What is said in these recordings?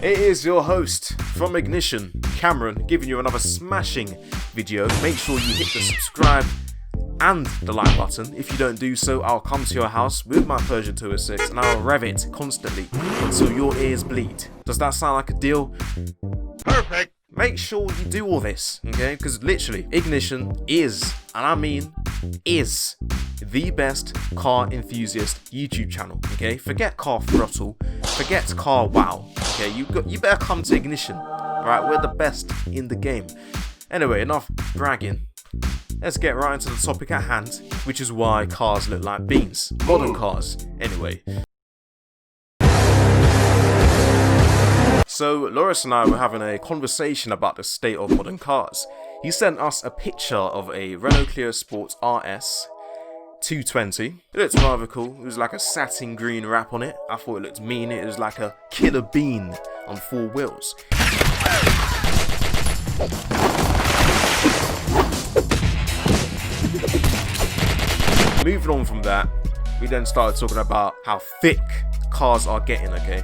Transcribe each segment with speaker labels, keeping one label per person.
Speaker 1: It is your host from Ignition, Cameron, giving you another smashing video. Make sure you hit the subscribe and the like button. If you don't do so, I'll come to your house with my Peugeot 206 and I'll rev it constantly until your ears bleed. Does that sound like a deal? Perfect. Make sure you do all this, okay? Because literally, Ignition is, and I mean is, the best car enthusiast YouTube channel, okay? Forget Car Throttle, forget Car Wow, okay? You better come to Ignition, alright? We're the best in the game. Anyway, enough bragging. Let's get right into the topic at hand, which is why cars look like beans. Modern cars, anyway. So, Loris and I were having a conversation about the state of modern cars. He sent us a picture of a Renault Clio Sport RS 220. It looked rather cool. It was like a satin green wrap on it. I thought it looked mean. It was like a killer bean on 4 wheels. Moving on from that, we then started talking about how thick cars are getting, okay?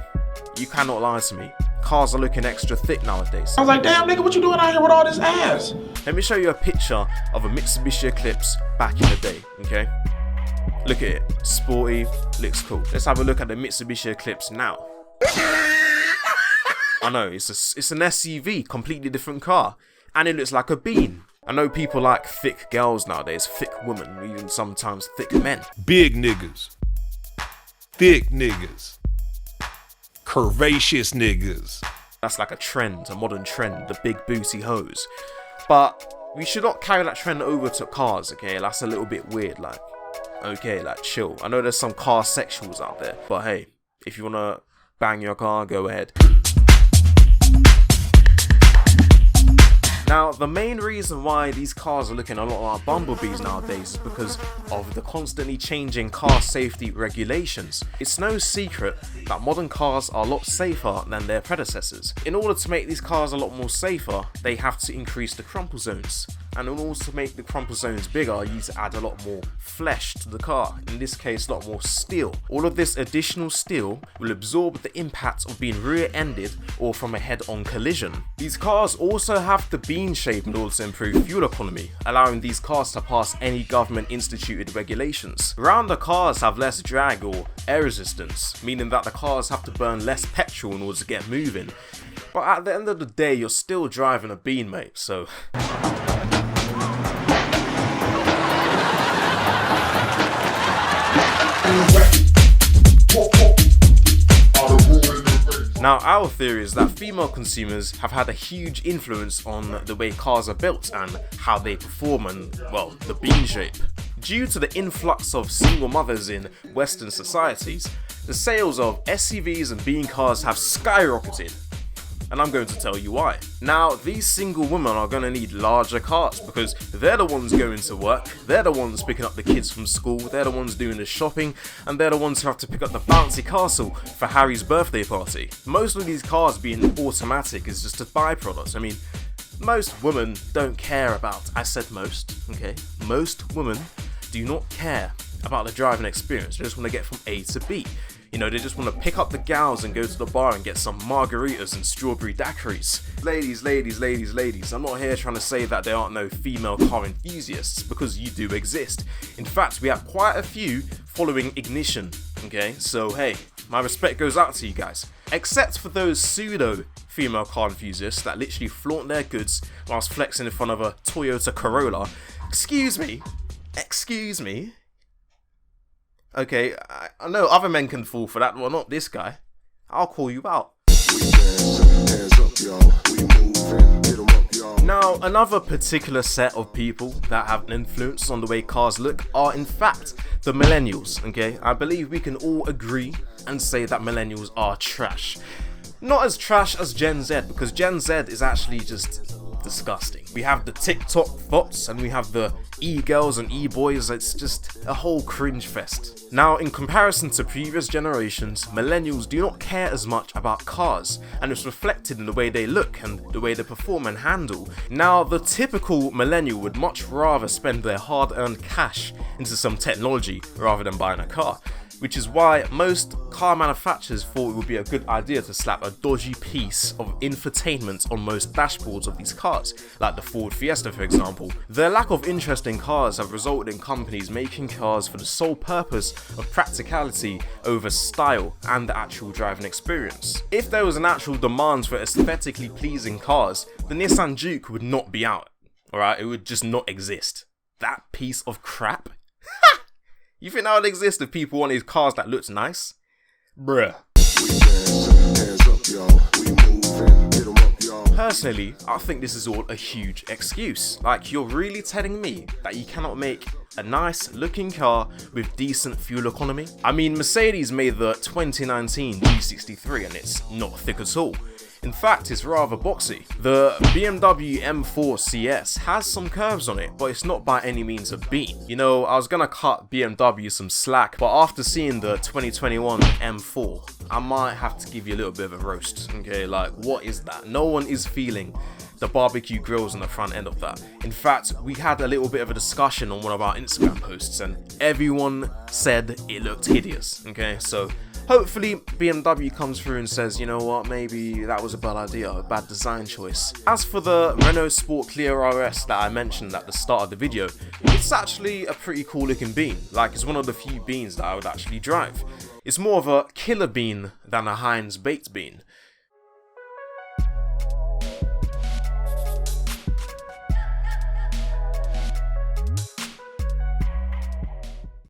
Speaker 1: You cannot lie to me. Cars are looking extra thick nowadays.
Speaker 2: I was like, damn nigga, what you doing out here with all this ass?
Speaker 1: Let me show you a picture of a Mitsubishi Eclipse back in the day, okay? Look at it, sporty, looks cool. Let's have a look at the Mitsubishi Eclipse now. I know, it's an SUV, completely different car, and it looks like a bean. I know people like thick girls nowadays, thick women, even sometimes thick men.
Speaker 3: Big niggas, thick niggas, curvaceous niggas.
Speaker 1: That's like a trend, a modern trend, the big booty hose. But we should not carry that trend over to cars, okay? That's a little bit weird, like, okay, like, chill. I know there's some car sexuals out there, but hey, if you wanna bang your car, go ahead. Now, the main reason why these cars are looking a lot like bumblebees nowadays is because of the constantly changing car safety regulations. It's no secret that modern cars are a lot safer than their predecessors. In order to make these cars a lot more safer, they have to increase the crumple zones. And in order to make the crumple zones bigger, you need to add a lot more flesh to the car. In this case, a lot more steel. All of this additional steel will absorb the impact of being rear-ended or from a head-on collision. These cars also have the bean shape in order to improve fuel economy, allowing these cars to pass any government-instituted regulations. Rounder cars have less drag or air resistance, meaning that the cars have to burn less petrol in order to get moving. But at the end of the day, you're still driving a bean, mate, so... Now, our theory is that female consumers have had a huge influence on the way cars are built and how they perform and, well, the bean shape. Due to the influx of single mothers in Western societies, the sales of SUVs and bean cars have skyrocketed. And I'm going to tell you why. Now, these single women are going to need larger cars because they're the ones going to work, they're the ones picking up the kids from school, they're the ones doing the shopping, and they're the ones who have to pick up the bouncy castle for Harry's birthday party. Most of these cars being automatic is just a byproduct. I mean, most women don't care about, I said most, okay? Most women do not care about the driving experience. They just want to get from A to B. You know, they just want to pick up the gals and go to the bar and get some margaritas and strawberry daiquiris. Ladies, I'm not here trying to say that there aren't no female car enthusiasts, because you do exist. In fact, we have quite a few following Ignition, okay? So hey, my respect goes out to you guys. Except for those pseudo female car enthusiasts that literally flaunt their goods whilst flexing in front of a Toyota Corolla. Excuse me. Okay, I know other men can fall for that, well, not this guy. I'll call you out. Now, another particular set of people that have an influence on the way cars look are, in fact, the millennials, okay? I believe we can all agree and say that millennials are trash. Not as trash as Gen Z, because Gen Z is actually just disgusting. We have the TikTok thoughts and we have the e-girls and e-boys. It's just a whole cringe fest. Now, in comparison to previous generations, millennials do not care as much about cars, and it's reflected in the way they look and the way they perform and handle. Now, the typical millennial would much rather spend their hard-earned cash into some technology rather than buying a car. which is why most car manufacturers thought it would be a good idea to slap a dodgy piece of infotainment on most dashboards of these cars, like the Ford Fiesta for example. Their lack of interest in cars have resulted in companies making cars for the sole purpose of practicality over style and the actual driving experience. If there was an actual demand for aesthetically pleasing cars, the Nissan Juke would not be out, alright? It would just not exist. That piece of crap? You think that would exist if people wanted cars that looked nice? Bruh. Personally, I think this is all a huge excuse. Like, you're really telling me that you cannot make a nice looking car with decent fuel economy? I mean, Mercedes made the 2019 G63 and it's not thick at all. In fact, it's rather boxy. The BMW M4 CS has some curves on it, but it's not by any means a bean. You know, I was gonna cut BMW some slack, but after seeing the 2021 M4, I might have to give you a little bit of a roast, okay? Like, what is that? No one is feeling the barbecue grills on the front end of that. In fact, we had a little bit of a discussion on one of our Instagram posts, and everyone said it looked hideous, okay? So hopefully BMW comes through and says, you know what, maybe that was a bad idea, a bad design choice. As for the Renault Sport Clio RS that I mentioned at the start of the video, it's actually a pretty cool looking bean. Like, it's one of the few beans that I would actually drive. It's more of a killer bean than a Heinz baked bean.